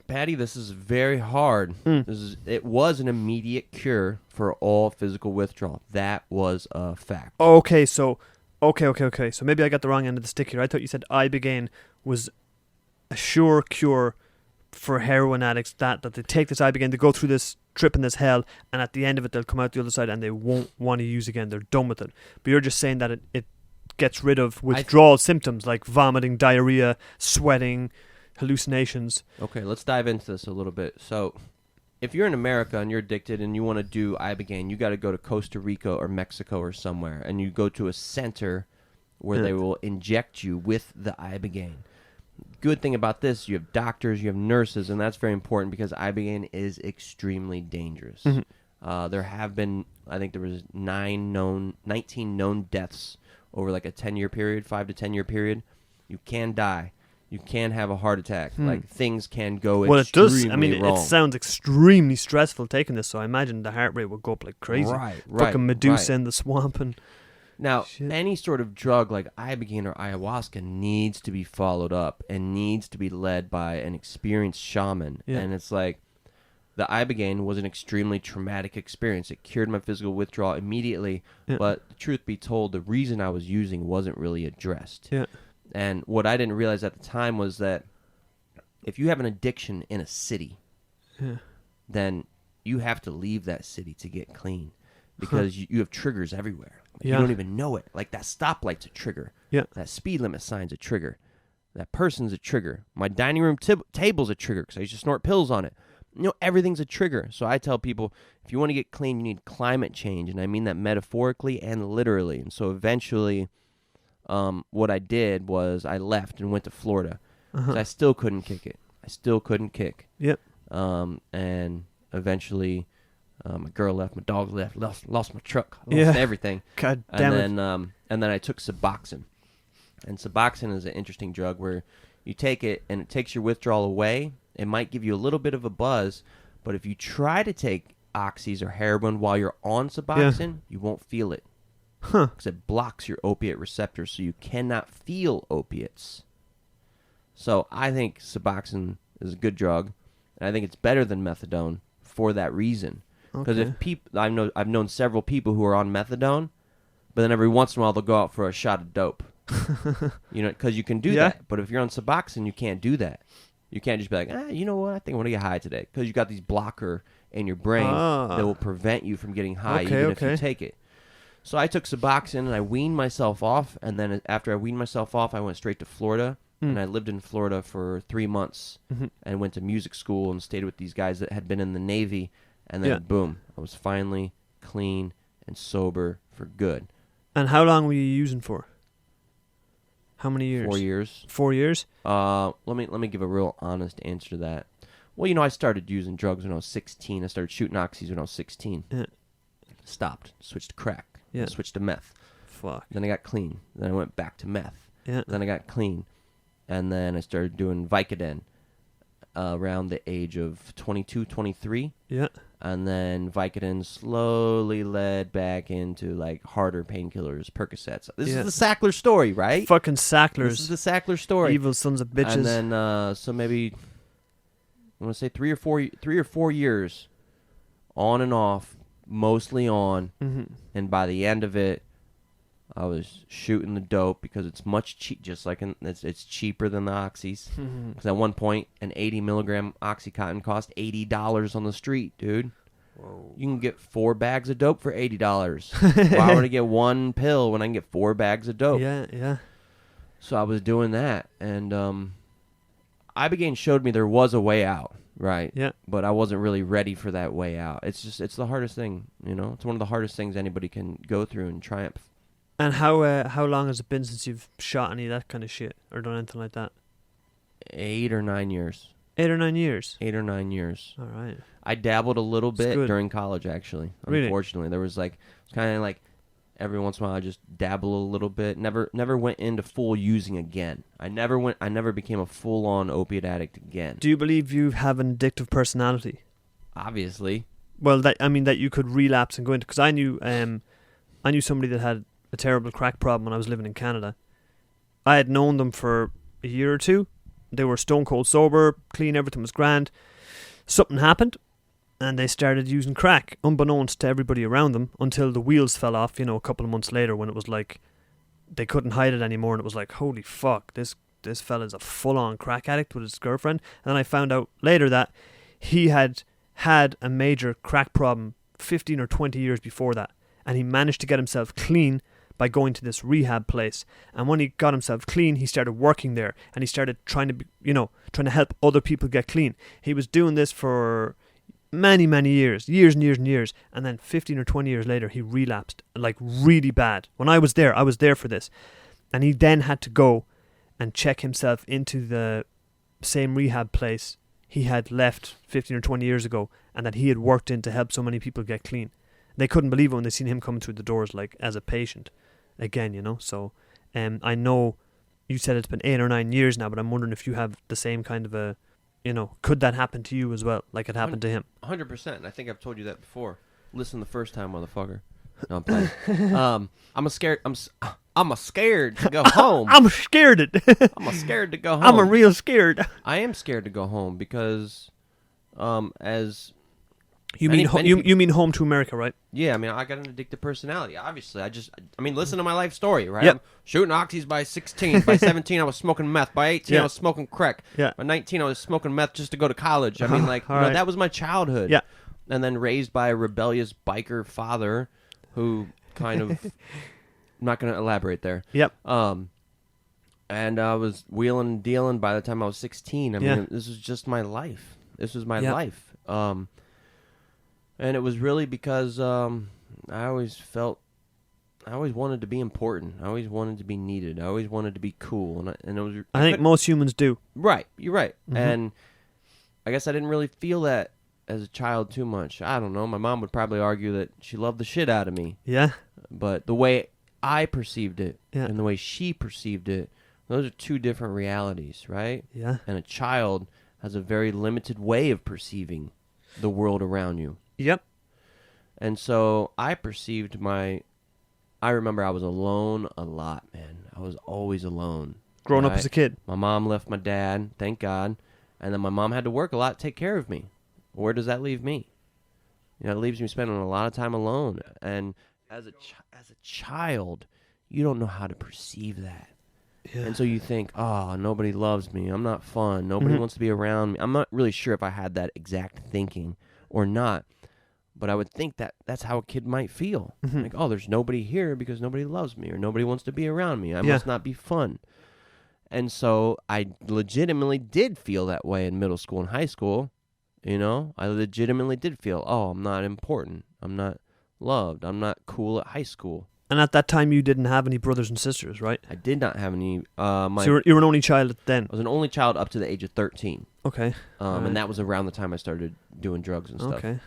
Paddy, this is very hard. It was an immediate cure for all physical withdrawal. That was a fact. Okay. So maybe I got the wrong end of the stick here. I thought you said Ibogaine was a sure cure for heroin addicts, that they take this Ibogaine, they go through this trip in this hell, and at the end of it, they'll come out the other side and they won't want to use again. They're done with it. But you're just saying that it gets rid of withdrawal symptoms like vomiting, diarrhea, sweating, hallucinations. Okay, let's dive into this a little bit. So, if you're in America and you're addicted and you want to do Ibogaine, you got to go to Costa Rica or Mexico or somewhere, and you go to a center where they will inject you with the Ibogaine. Good thing about this, you have doctors, you have nurses, and that's very important because Ibogaine is extremely dangerous. There have been, I think there was 19 known deaths over like a 10-year period, 5 to 10-year period. You can die. You can have a heart attack. Like, things can go extremely wrong. It sounds extremely stressful taking this, so I imagine the heart rate would go up like crazy. Right. Fucking Medusa in the swamp. And now, any sort of drug like Ibogaine or ayahuasca needs to be followed up and needs to be led by an experienced shaman. Yeah. And it's like, the Ibogaine was an extremely traumatic experience. It cured my physical withdrawal immediately, but the truth be told, the reason I was using wasn't really addressed. Yeah. And what I didn't realize at the time was that if you have an addiction in a city, then you have to leave that city to get clean because you have triggers everywhere. You don't even know it. Like, that stoplight's a trigger. Yeah. That speed limit sign's a trigger. That person's a trigger. My dining room table's a trigger because I used to snort pills on it. You know, everything's a trigger. So I tell people, if you want to get clean, you need climate change. And I mean that metaphorically and literally. And so eventually, what I did was I left and went to Florida. 'cause I still couldn't kick it. I still couldn't kick. Yep. And eventually, my girl left, my dog left, lost my truck, lost everything. God damn it. And then I took Suboxone. And Suboxone is an interesting drug where you take it and it takes your withdrawal away. It might give you a little bit of a buzz, but if you try to take oxys or heroin while you're on Suboxone, you won't feel it. Huh. Because it blocks your opiate receptors, so you cannot feel opiates. So I think Suboxone is a good drug, and I think it's better than methadone for that reason. Because if people, I've known several people who are on methadone, but then every once in a while they'll go out for a shot of dope. Because you can do that. But if you're on Suboxone, you can't do that. You can't just be like, you know what? I think I want to get high today. Because you got these blocker in your brain that will prevent you from getting high even if you take it. So I took Suboxone and I weaned myself off. And then after I weaned myself off, I went straight to Florida. And I lived in Florida for 3 months and went to music school and stayed with these guys that had been in the Navy. And then, boom, I was finally clean and sober for good. And how long were you using for? How many years? 4 years. 4 years? Let me give a real honest answer to that. Well, I started using drugs when I was 16. I started shooting oxys when I was 16. Yeah. Stopped. Switched to crack. Yeah. Switched to meth. Fuck. Then I got clean. Then I went back to meth. Yeah. Then I got clean. And then I started doing Vicodin around the age of 22, 23. Yeah. And then Vicodin slowly led back into like harder painkillers, Percocets. This is the Sackler story, right? Fucking Sacklers. This is the Sackler story. Evil sons of bitches. And then, so maybe I want to say 3 or 4 years, on and off, mostly on. And by the end of it, I was shooting the dope because it's much cheap, just like it's cheaper than the oxys. Because at one point, an 80 milligram Oxycodone cost $80 on the street, dude. Whoa. You can get 4 bags of dope for $80. Why would I get 1 pill when I can get 4 bags of dope? Yeah. So I was doing that, and Ibogaine showed me there was a way out, right? Yeah. But I wasn't really ready for that way out. It's the hardest thing, It's one of the hardest things anybody can go through and triumph. And how long has it been since you've shot any of that kind of shit or done anything like that? 8 or 9 years. 8 or 9 years? 8 or 9 years. All right. I dabbled a little bit during college, actually. Really? Unfortunately, there was kind of like every once in a while I just dabble a little bit. Never went into full using again. I never became a full-on opiate addict again. Do you believe you have an addictive personality? Obviously. Well, that you could relapse and go into, because I knew somebody that had a terrible crack problem when I was living in Canada. I had known them for a year or two. They were stone cold sober, clean, everything was grand. Something happened, and they started using crack, unbeknownst to everybody around them, until the wheels fell off, a couple of months later, when it was like they couldn't hide it anymore, and it was like, holy fuck, this fella's a full-on crack addict with his girlfriend. And then I found out later that he had a major crack problem 15 or 20 years before that, and he managed to get himself clean by going to this rehab place. And when he got himself clean, he started working there, and he started trying to help other people get clean. He was doing this for many, many years and years. And then 15 or 20 years later, he relapsed, like really bad. When I was there for this. And he then had to go and check himself into the same rehab place he had left 15 or 20 years ago, and that he had worked in to help so many people get clean. They couldn't believe it when they seen him coming through the doors, like, as a patient again, So I know you said it's been 8 or 9 years now, but I'm wondering if you have the same kind of a, could that happen to you as well, like it happened to him? 100%. I think I've told you that before. Listen the first time, motherfucker. No, I'm playing. I'm scared to go home. I'm scared. I'm scared to go home. I'm a real scared. I am scared to go home because, as you mean home to America, right? Yeah, I got an addictive personality. Obviously, listen to my life story, right? Yep. I'm shooting oxys by 16. By 17, I was smoking meth. By 18, I was smoking crack. Yeah. By 19, I was smoking meth just to go to college. That was my childhood. Yeah. And then raised by a rebellious biker father who kind of... I'm not going to elaborate there. Yep. And I was wheeling and dealing by the time I was 16. This was just my life. This was my life. And it was really because I always felt always wanted to be important. I always wanted to be needed. I always wanted to be cool, and it was. I think most humans do. Right, you're right, Mm-hmm. and I guess I didn't really feel that as a child too much. I don't know. My mom would probably argue that she loved the shit out of me. Yeah. But the way I perceived it Yeah. and the way she perceived it, those are two different realities, right? Yeah. And a child has a very limited way of perceiving the world around you. Yep. And so I perceived I remember I was alone a lot, man. I was always alone. Growing up as a kid. My mom left my dad, thank God. And then my mom had to work a lot to take care of me. Where does that leave me? You know, it leaves me spending a lot of time alone. And as a child, you don't know how to perceive that. Yeah. And so you think, oh, nobody loves me. I'm not fun. Nobody wants to be around me. I'm not really sure if I had that exact thinking or not. But I would think that that's how a kid might feel. Like, oh, there's nobody here because nobody loves me or nobody wants to be around me. I must not be fun. And so I legitimately did feel that way in middle school and high school. You know, I legitimately did feel, oh, I'm not important. I'm not loved. I'm not cool at high school. And at that time, you didn't have any brothers and sisters, right? I did not have any. So you were an only child then? I was an only child up to the age of 13. Okay. And that was around the time I started doing drugs and stuff. Okay.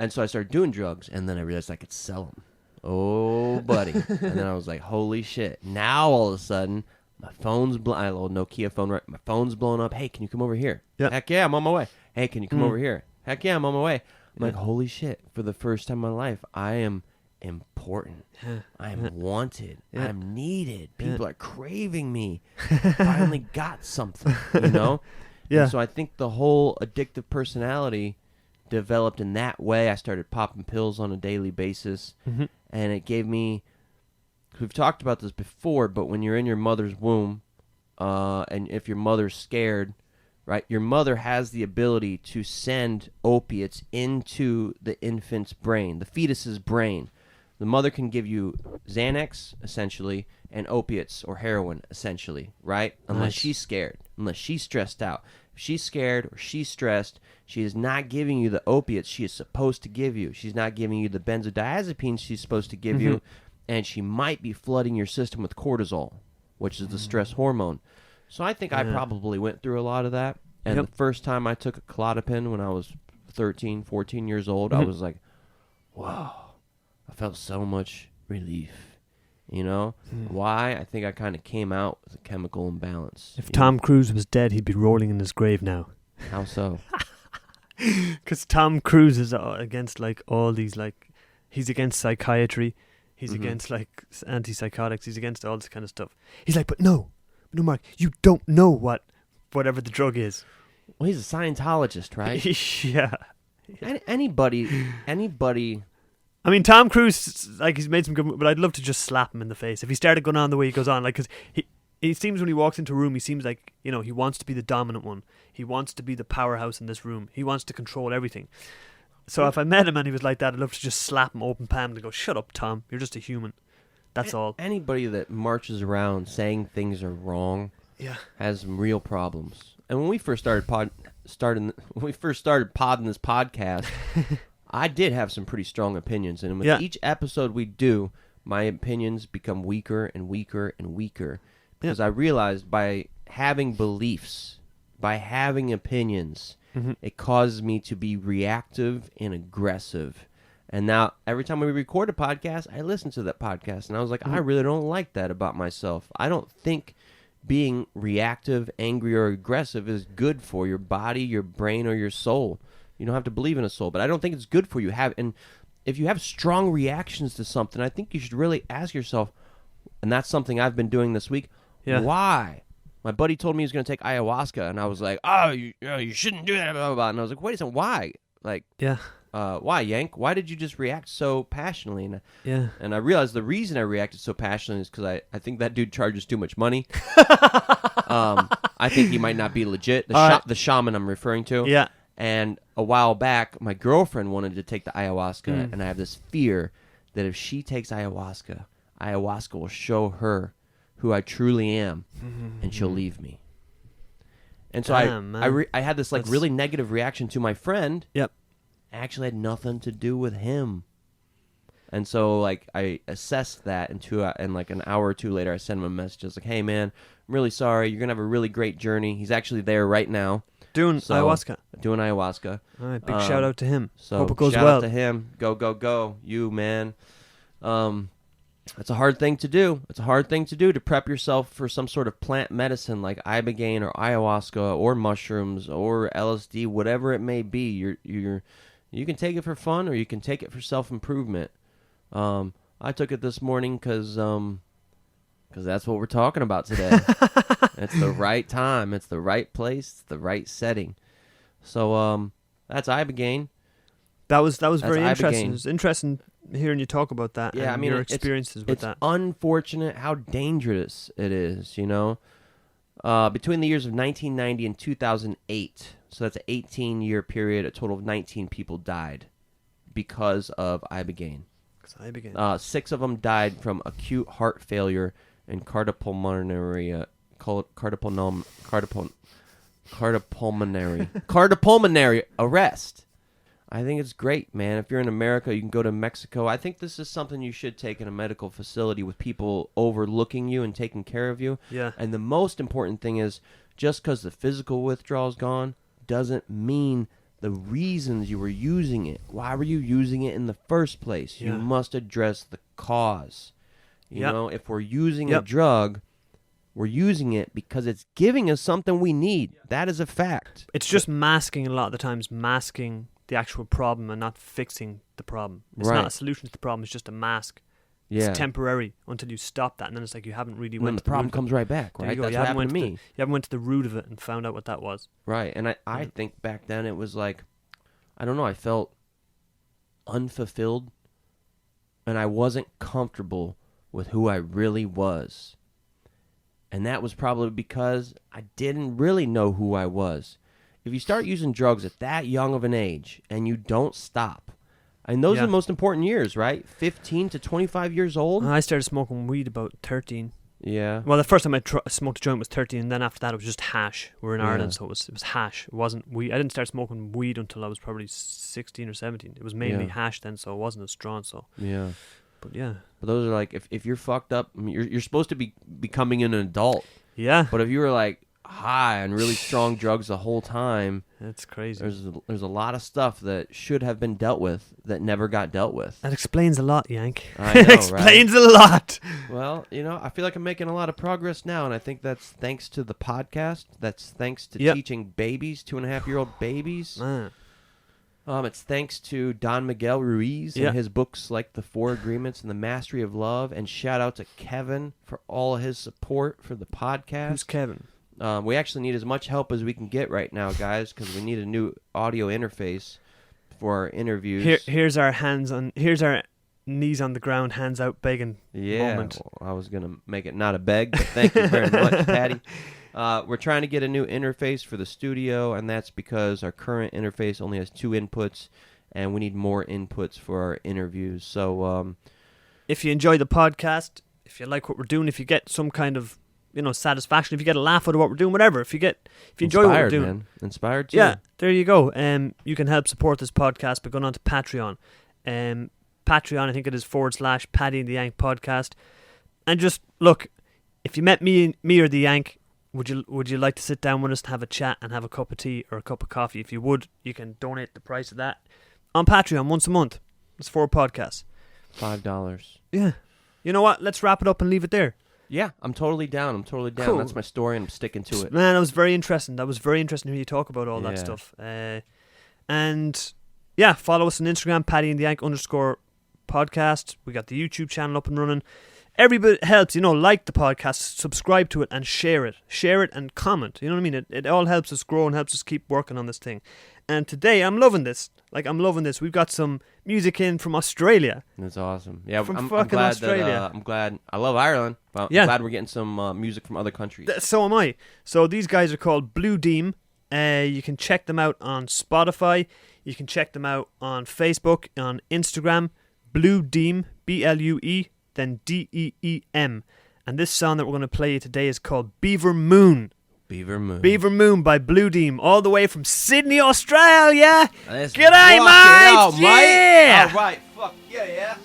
And so I started doing drugs, and then I realized I could sell them. Oh, buddy. And then I was like, holy shit. Now, all of a sudden, my phone's I had a little Nokia phone, right? My phone's blowing up. Hey, can you come over here? Yeah. Heck yeah, I'm on my way. Hey, can you come over here? Heck yeah, I'm on my way. I'm like, holy shit. For the first time in my life, I am important. Yeah. I am wanted. Yeah. I'm needed. People are craving me. I finally got something, you know? Yeah. And so I think the whole addictive personality developed in that way. I started popping pills on a daily basis, and it gave me, we've talked about this before, but when you're in your mother's womb, and if your mother's scared, right, your mother has the ability to send opiates into the infant's brain, the fetus's brain. The mother can give you Xanax, essentially, and opiates or heroin, essentially, right? Unless she's scared, unless she's stressed out. If she's scared or she's stressed, she is not giving you the opiates she is supposed to give you. She's not giving you the benzodiazepines she's supposed to give you, and she might be flooding your system with cortisol, which is the stress hormone. So I think I probably went through a lot of that. And the first time I took a Klonopin when I was 13, 14 years old, I was like, wow. I felt so much relief, you know? Why? I think I kind of came out with a chemical imbalance. If Tom Cruise was dead, he'd be rolling in his grave now. How so? Because Tom Cruise is against, like, all these, like, he's against psychiatry. He's against, like, antipsychotics. He's against all this kind of stuff. He's like, but no, Mark, you don't know whatever the drug is. Well, he's a Scientologist, right? Yeah. Anybody... I mean, Tom Cruise, like, he's made some good, but I'd love to just slap him in the face if he started going on the way he goes on. Like, because he seems when he walks into a room, he seems like, you know, he wants to be the dominant one. He wants to be the powerhouse in this room. He wants to control everything. So if I met him and he was like that, I'd love to just slap him open palm and go, "Shut up, Tom. You're just a human." That's all. Anybody that marches around saying things are wrong, has some real problems. And when we first started podding this podcast. I did have some pretty strong opinions, and with each episode we do, my opinions become weaker and weaker and weaker, because I realized by having beliefs, by having opinions, it causes me to be reactive and aggressive. And now, every time we record a podcast, I listen to that podcast, and I was like, I really don't like that about myself. I don't think being reactive, angry, or aggressive is good for your body, your brain, or your soul. You don't have to believe in a soul, but I don't think it's good for you. And if you have strong reactions to something, I think you should really ask yourself, and that's something I've been doing this week, why? My buddy told me he was going to take ayahuasca, and I was like, oh, you shouldn't do that, blah, blah, blah. And I was like, wait a second, why? Like, why, Yank? Why did you just react so passionately? And I realized the reason I reacted so passionately is because I think that dude charges too much money. I think he might not be legit. The shaman I'm referring to. Yeah. And a while back, my girlfriend wanted to take the ayahuasca, and I have this fear that if she takes ayahuasca will show her who I truly am, and she'll leave me. And so I had this really negative reaction to my friend. Yep. Actually had nothing to do with him. And so, like, I assessed that, and like an hour or two later, I sent him a message. I was like, hey, man, I'm really sorry. You're going to have a really great journey. He's actually there right now. Doing ayahuasca. Doing ayahuasca. All right, big shout out to him. So hope it goes shout well. out to him. Go, go, go. You, man. It's a hard thing to do. It's a hard thing to do to prep yourself for some sort of plant medicine like Ibogaine or ayahuasca or mushrooms or LSD, whatever it may be. You can take it for fun or you can take it for self-improvement. I took it this morning because that's what we're talking about today. It's the right time. It's the right place. It's the right setting. So that's Ibogaine. That was very Ibogaine. interesting. It's interesting hearing you talk about that. Yeah, and I mean, your experiences with that. It's unfortunate how dangerous it is. Between the years of 1990 and 2008, so that's an 18-year period. A total of 19 people died because of Ibogaine. 6 of them died from acute heart failure and cardiopulmonary arrest. I think it's great, man. If you're in America, you can go to Mexico. I think this is something you should take in a medical facility with people overlooking you and taking care of you. Yeah. And the most important thing is, just because the physical withdrawal is gone doesn't mean the reasons you were using it. Why were you using it in the first place? Yeah. You must address the cause. You Yep. know, if we're using a Yep. drug, we're using it because it's giving us something we need. That is a fact. It's just masking a lot of the times, masking the actual problem and not fixing the problem. It's Right. not a solution to the problem. It's just a mask. Yeah. It's temporary until you stop that, and then it's like you haven't really And then went the to the problem root of comes it. right back, There you right? go. That's You what haven't happened to went me. you haven't went to the root of it and found out what that was. Right, and I think back then it was like, I don't know, I felt unfulfilled, and I wasn't comfortable with who I really was. And that was probably because I didn't really know who I was. If you start using drugs at that young of an age and you don't stop, and those Yeah. are the most important years, right? 15 to 25 years old? I started smoking weed about 13. Yeah. Well, the first time I smoked a joint was 13, and then after that it was just hash. We're in Yeah. Ireland, so it was hash. It wasn't weed. I didn't start smoking weed until I was probably 16 or 17. It was mainly Yeah. hash then, so it wasn't as strong. So, Yeah. but yeah, But those are like, if you're fucked up, I mean, you're supposed to be becoming an adult. yeah, But if you were like high on really strong drugs the whole time, that's crazy. there's a lot of stuff that should have been dealt with that never got dealt with. That explains a lot, Yank. I know, It explains a lot. Well, I feel like I'm making a lot of progress now, and I think that's thanks to the podcast. That's thanks to Yep. teaching babies, 2.5-year-old babies. Man. It's thanks to Don Miguel Ruiz Yeah. and his books like The 4 Agreements and The Mastery of Love, and shout out to Kevin for all his support for the podcast. Who's Kevin? We actually need as much help as we can get right now, guys, because we need a new audio interface for our interviews. Here's our knees on the ground, hands out, begging moment. Well, I was gonna make it not a beg, but thank you very much, Paddy. We're trying to get a new interface for the studio, and that's because our current interface only has 2 inputs, and we need more inputs for our interviews. So, If you enjoy the podcast, if you like what we're doing, if you get some kind of satisfaction, if you get a laugh out of what we're doing, whatever, if you enjoy what we're doing, man. Inspired too. yeah, there you go. You can help support this podcast by going on to Patreon. Patreon, I think it is / Paddy and the Yank podcast. And just look, if you met me or the Yank, would you like to sit down with us and have a chat and have a cup of tea or a cup of coffee? If you would, you can donate the price of that on Patreon once a month. It's 4 podcasts. $5. Yeah. You know what? Let's wrap it up and leave it there. Yeah, I'm totally down. Cool. That's my story, and I'm sticking to it. Man, that was very interesting. That was very interesting to hear you talk about all that stuff. And yeah, follow us on Instagram, Paddy and the Yank _podcast. We got the YouTube channel up and running. Every bit helps, like the podcast, subscribe to it, and share it. Share it and comment. You know what I mean? It all helps us grow and helps us keep working on this thing. And today, I'm loving this. We've got some music in from Australia. That's awesome. Yeah, From I'm fucking glad Australia. I'm glad. I love Ireland, but Yeah. I'm glad we're getting some music from other countries. So am I. So these guys are called Deem. You can check them out on Spotify. You can check them out on Facebook, on Instagram. Deem, BLUE, then DEEM. And this song that we're going to play you today is called Beaver Moon. Beaver Moon. Beaver Moon by Deem, all the way from Sydney, Australia. Let's G'day, rock it mate. out, Yeah. All right, fuck yeah.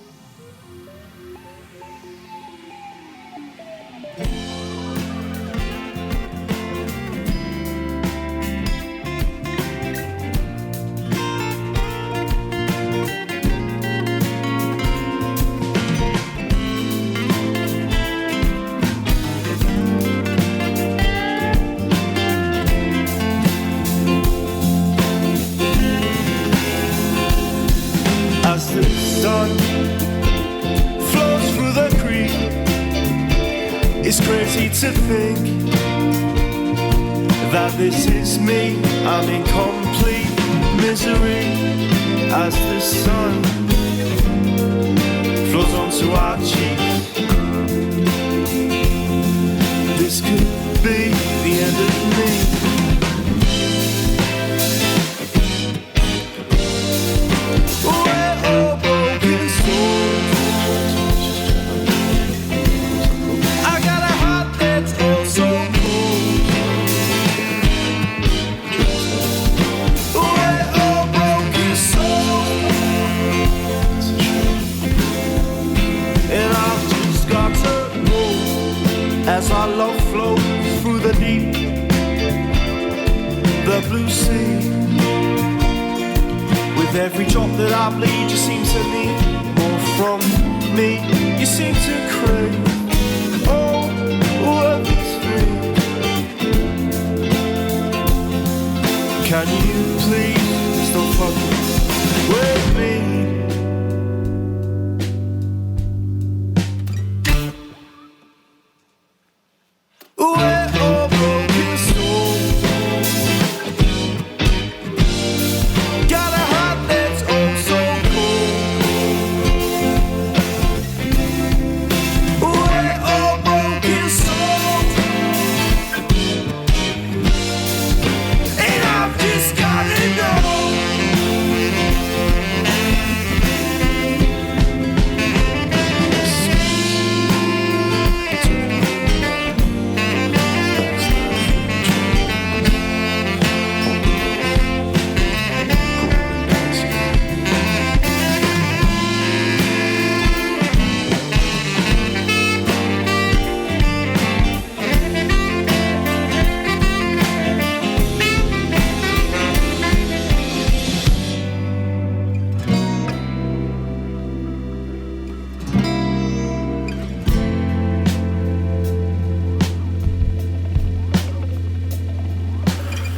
crazy to think that this is me. I'm in complete misery as the sun flows onto our cheeks. This could be the end of me. We're all broken souls. I got a heart that's oh so cold. We're all broken souls. And I've just got to know as our love flows through the deep, the blue sea. With every drop that I bleed, you seem to need more from me. You seem to crave all of these things. Can you please stop fucking with me? We're all broken souls. Got a heart that's oh so cold. We're all broken souls. And I've just gotta know.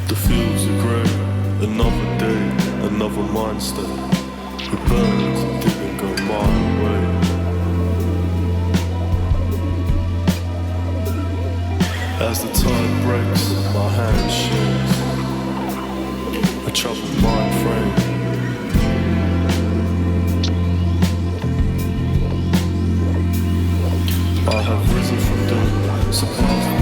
The fields are grey, another day, another monster. The birds didn't go my way. As the tide breaks, my hand shakes. A troubled mind frame. I have risen from the surpassed